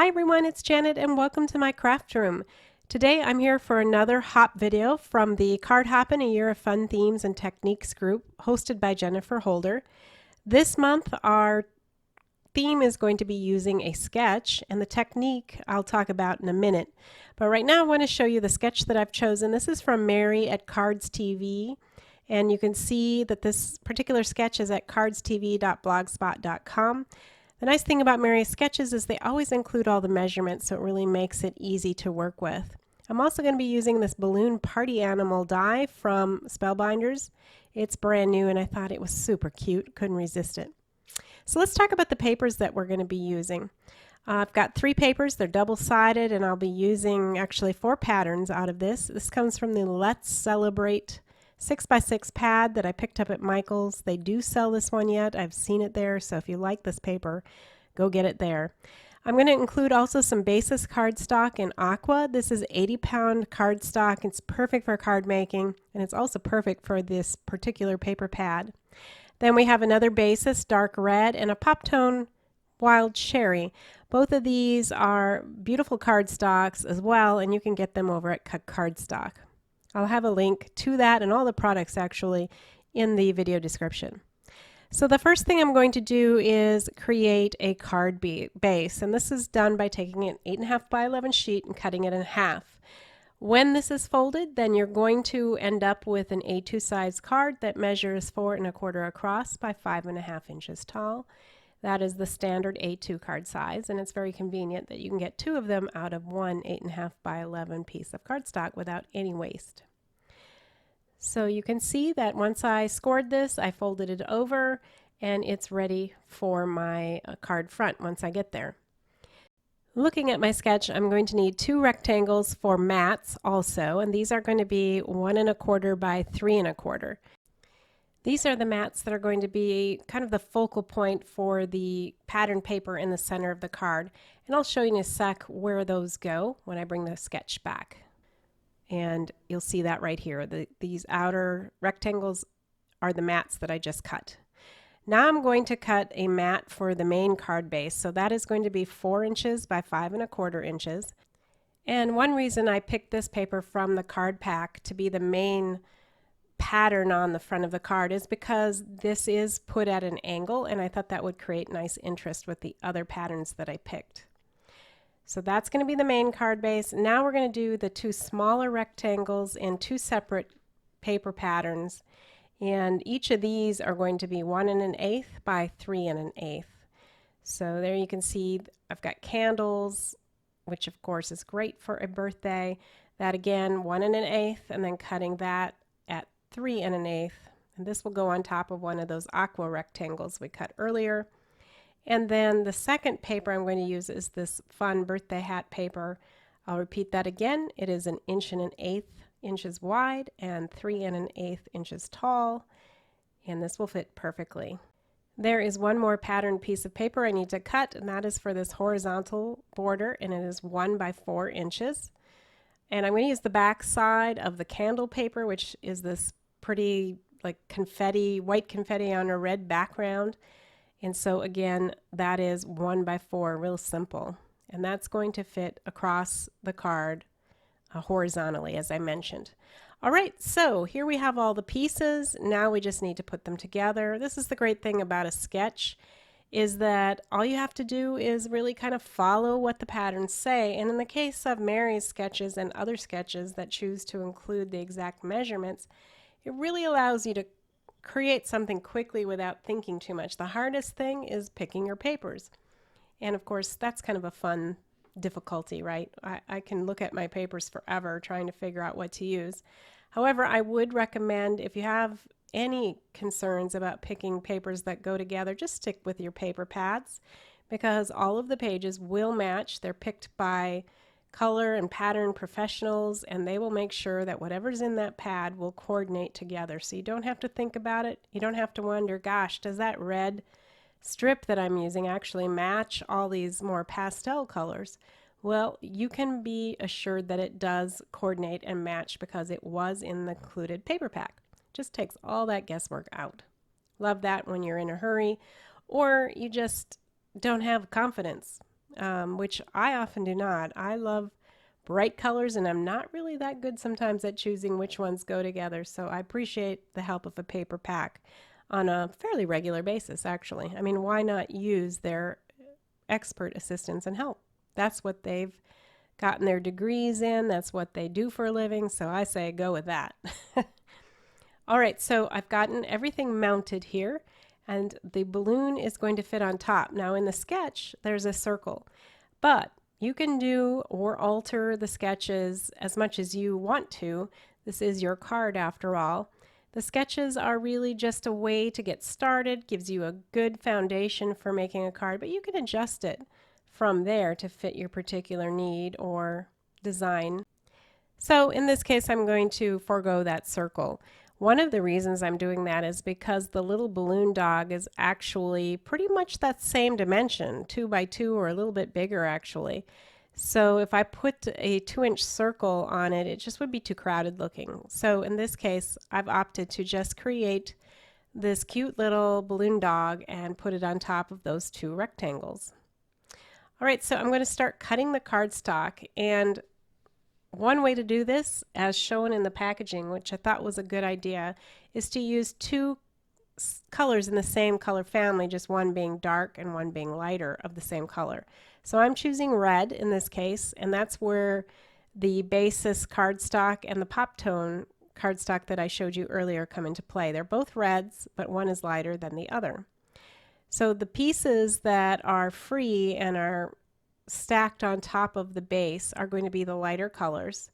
Hi everyone, it's Janet and welcome to my craft room. Today I'm here for another hop video from the Card Hoppin, a Year of Fun Themes and Techniques group hosted by Jennifer Holder. This month our theme is going to be using a sketch, and the technique I'll talk about in a minute. But right now I want to show you the sketch that I've chosen. This is from Mary at Cards TV, and you can see that this particular sketch is at cardstv.blogspot.com. The nice thing about Mary's sketches is they always include all the measurements, so it really makes it easy to work with. I'm also going to be using this balloon party animal die from Spellbinders. It's brand new and I thought it was super cute, couldn't resist it. So let's talk about the papers that we're going to be using. I've got 3 papers, they're double-sided, and I'll be using actually 4 patterns out of this. This comes from the Let's Celebrate 6x6 pad that I picked up at Michael's. They do sell this one yet. I've seen it there, so if you like this paper, go get it there. I'm going to include also some basis cardstock in aqua. This is 80-pound cardstock. It's perfect for card making, and it's also perfect for this particular paper pad. Then we have another basis, dark red, and a pop tone wild cherry. Both of these are beautiful cardstocks as well, and you can get them over at Cardstock. I'll have a link to that and all the products actually in the video description. So the first thing I'm going to do is create a card base, and this is done by taking an 8.5 by 11 sheet and cutting it in half. When this is folded, then you're going to end up with an A2 size card that measures 4 1/4 across by 5.5 inches tall. That is the standard A2 card size, and it's very convenient that you can get 2 of them out of one 8.5 by 11 piece of cardstock without any waste. So you can see that once I scored this, I folded it over, and it's ready for my card front once I get there. Looking at my sketch, I'm going to need 2 rectangles for mats also, and these are going to be 1 1/4 by 3 1/4. These are the mats that are going to be kind of the focal point for the pattern paper in the center of the card. And I'll show you in a sec where those go when I bring the sketch back. And you'll see that right here. These outer rectangles are the mats that I just cut. Now I'm going to cut a mat for the main card base. So that is going to be 4 inches by 5 1/4 inches. And one reason I picked this paper from the card pack to be the main pattern on the front of the card is because this is put at an angle, and I thought that would create nice interest with the other patterns that I picked. So that's going to be the main card base. Now we're going to do the 2 smaller rectangles in 2 separate paper patterns, and each of these are going to be 1 1/8 by 3 1/8. So there you can see I've got candles, which of course is great for a birthday. That again, 1 1/8, and then cutting that at 3 1/8, and this will go on top of one of those aqua rectangles we cut earlier. And then the second paper I'm going to use is this fun birthday hat paper. I'll repeat that again. It is 1 1/8 inches wide and 3 1/8 inches tall, and this will fit perfectly. There is one more pattern piece of paper I need to cut, and that is for this horizontal border, and it is 1 by 4 inches. And I'm going to use the back side of the candle paper, which is this pretty like confetti, white confetti on a red background. And so again, that is 1 by 4, real simple. And that's going to fit across the card horizontally, as I mentioned. All right, so here we have all the pieces. Now we just need to put them together. This is the great thing about a sketch, is that all you have to do is really kind of follow what the patterns say. And in the case of Mary's sketches and other sketches that choose to include the exact measurements, it really allows you to create something quickly without thinking too much. The hardest thing is picking your papers. And of course, that's kind of a fun difficulty, right? I can look at my papers forever trying to figure out what to use. However, I would recommend, if you have any concerns about picking papers that go together, just stick with your paper pads, because all of the pages will match. They're picked by color and pattern professionals, and they will make sure that whatever's in that pad will coordinate together. So you don't have to think about it. You don't have to wonder, gosh, does that red strip that I'm using actually match all these more pastel colors? Well, you can be assured that it does coordinate and match because it was in the included paper pack. Just takes all that guesswork out. Love that when you're in a hurry or you just don't have confidence. which I often do not. I love bright colors, and I'm not really that good sometimes at choosing which ones go together, so I appreciate the help of a paper pack on a fairly regular basis, actually. I mean, why not use their expert assistance and help? That's what they've gotten their degrees in, that's what they do for a living, so I say go with that. All right, so I've gotten everything mounted here, and the balloon is going to fit on top. Now in the sketch, there's a circle, but you can do or alter the sketches as much as you want to. This is your card after all. The sketches are really just a way to get started, gives you a good foundation for making a card, but you can adjust it from there to fit your particular need or design. So in this case, I'm going to forego that circle. One of the reasons I'm doing that is because the little balloon dog is actually pretty much that same dimension, 2 by 2 or a little bit bigger actually. So if I put a 2-inch circle on it, it just would be too crowded looking. So in this case, I've opted to just create this cute little balloon dog and put it on top of those 2 rectangles. All right, so I'm going to start cutting the cardstock, and one way to do this, as shown in the packaging, which I thought was a good idea, is to use 2 colors in the same color family, just one being dark and one being lighter of the same color. So I'm choosing red in this case, and that's where the basis cardstock and the pop tone cardstock that I showed you earlier come into play. They're both reds, but one is lighter than the other. So the pieces that are free and are stacked on top of the base are going to be the lighter colors,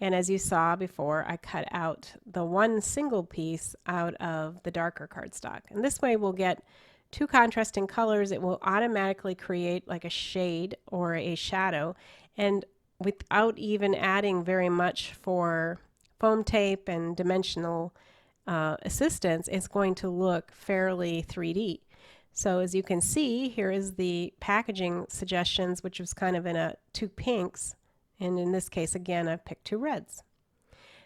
and as you saw before, I cut out the one single piece out of the darker cardstock, and this way we'll get 2 contrasting colors. It will automatically create like a shade or a shadow, and without even adding very much for foam tape and dimensional assistance, it's going to look fairly 3D. So as you can see, here is the packaging suggestions, which was kind of in 2 pinks, and in this case again I've picked 2 reds.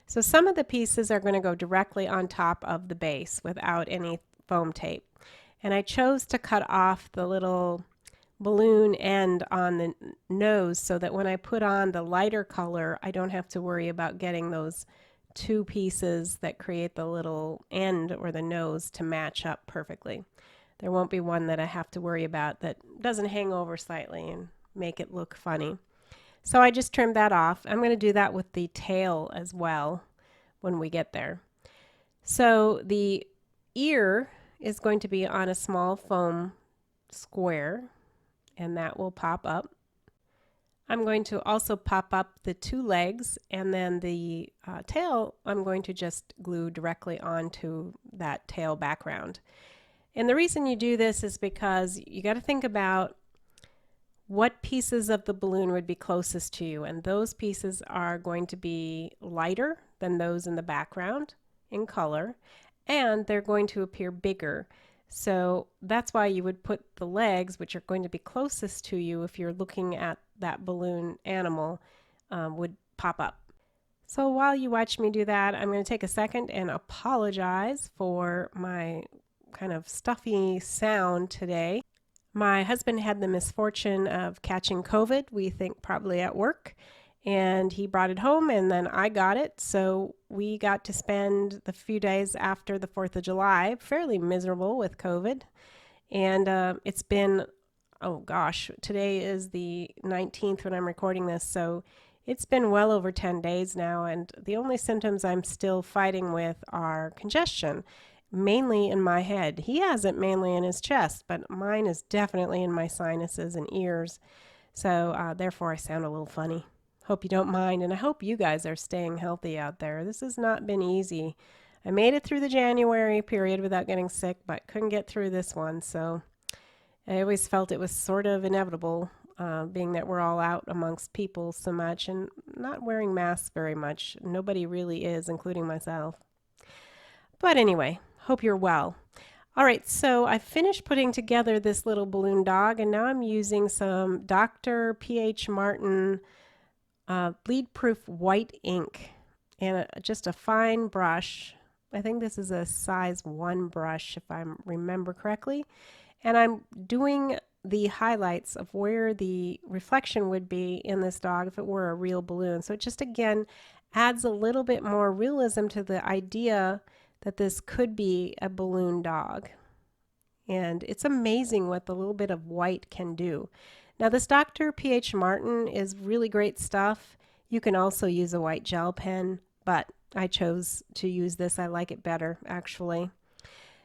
So some of the pieces are going to go directly on top of the base without any foam tape, and I chose to cut off the little balloon end on the nose so that when I put on the lighter color I don't have to worry about getting those 2 pieces that create the little end or the nose to match up perfectly. There won't be one that I have to worry about that doesn't hang over slightly and make it look funny. So I just trimmed that off. I'm going to do that with the tail as well when we get there. So the ear is going to be on a small foam square, and that will pop up. I'm going to also pop up the 2 legs, and then the tail I'm going to just glue directly onto that tail background. And the reason you do this is because you got to think about what pieces of the balloon would be closest to you, and those pieces are going to be lighter than those in the background in color, and they're going to appear bigger. So that's why you would put the legs, which are going to be closest to you if you're looking at that balloon animal, would pop up. So while you watch me do that, I'm going to take a second and apologize for my kind of stuffy sound today. My husband had the misfortune of catching COVID, we think probably at work, and he brought it home, and then I got it. So we got to spend the few days after the 4th of July fairly miserable with COVID. And it's been, oh gosh, today is the 19th when I'm recording this, so it's been well over 10 days now, and the only symptoms I'm still fighting with are congestion, mainly in my head. He has it mainly in his chest, but mine is definitely in my sinuses and ears. So therefore I sound a little funny. Hope you don't mind, and I hope you guys are staying healthy out there. This has not been easy. I made it through the January period without getting sick, but couldn't get through this one. So I always felt it was sort of inevitable, being that we're all out amongst people so much and not wearing masks very much. Nobody really is, including myself. But anyway, hope you're well. All right, so I finished putting together this little balloon dog, and now I'm using some Dr. P.H. Martin bleed-proof white ink and just a fine brush. I think this is a size 1 brush, if I remember correctly. And I'm doing the highlights of where the reflection would be in this dog if it were a real balloon. So it just again adds a little bit more realism to the idea that this could be a balloon dog. And it's amazing what the little bit of white can do. Now this Dr. P.H. Martin is really great stuff. You can also use a white gel pen, but I chose to use this. I like it better, actually.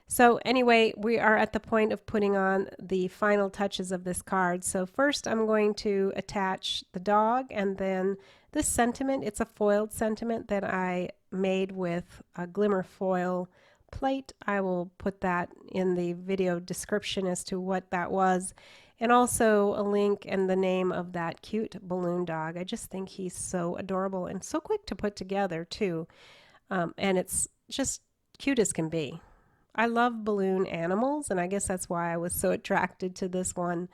So anyway, we are at the point of putting on the final touches of this card. So first I'm going to attach the dog and then this sentiment. It's a foiled sentiment that I made with a glimmer foil plate. I will put that in the video description as to what that was, and also a link and the name of that cute balloon dog. I just think he's so adorable and so quick to put together too, and it's just cute as can be. I love balloon animals, and I guess that's why I was so attracted to this one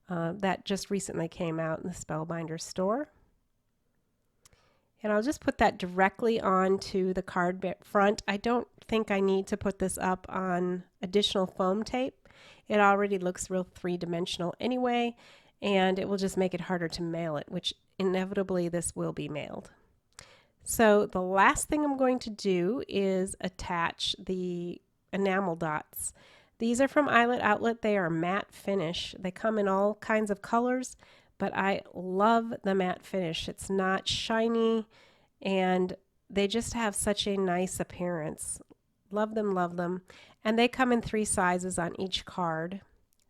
that just recently came out in the Spellbinder store. And I'll just put that directly onto the card front. I don't think I need to put this up on additional foam tape. It already looks real three-dimensional anyway, and it will just make it harder to mail it, which inevitably this will be mailed. So the last thing I'm going to do is attach the enamel dots. These are from Eyelet Outlet. They are matte finish. They come in all kinds of colors, but I love the matte finish. It's not shiny, and they just have such a nice appearance. Love them, love them. And they come in 3 sizes on each card.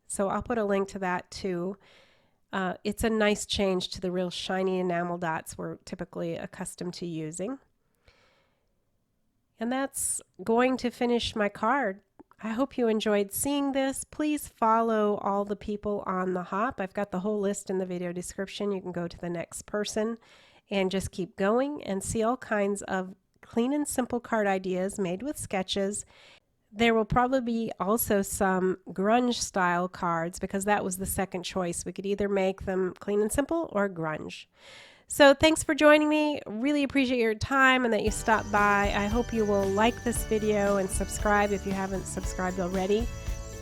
So I'll put a link to that too. It's a nice change to the real shiny enamel dots we're typically accustomed to using. And that's going to finish my card. I hope you enjoyed seeing this. Please follow all the people on the hop. I've got the whole list in the video description. You can go to the next person and just keep going and see all kinds of clean and simple card ideas made with sketches. There will probably be also some grunge style cards because that was the second choice. We could either make them clean and simple or grunge. So thanks for joining me. Really appreciate your time and that you stopped by. I hope you will like this video and subscribe if you haven't subscribed already.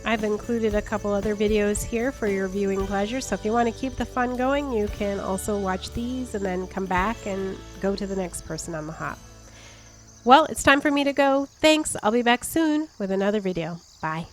I've included a couple other videos here for your viewing pleasure, so if you want to keep the fun going, you can also watch these and then come back and go to the next person on the hop. Well, it's time for me to go. Thanks. I'll be back soon with another video. Bye.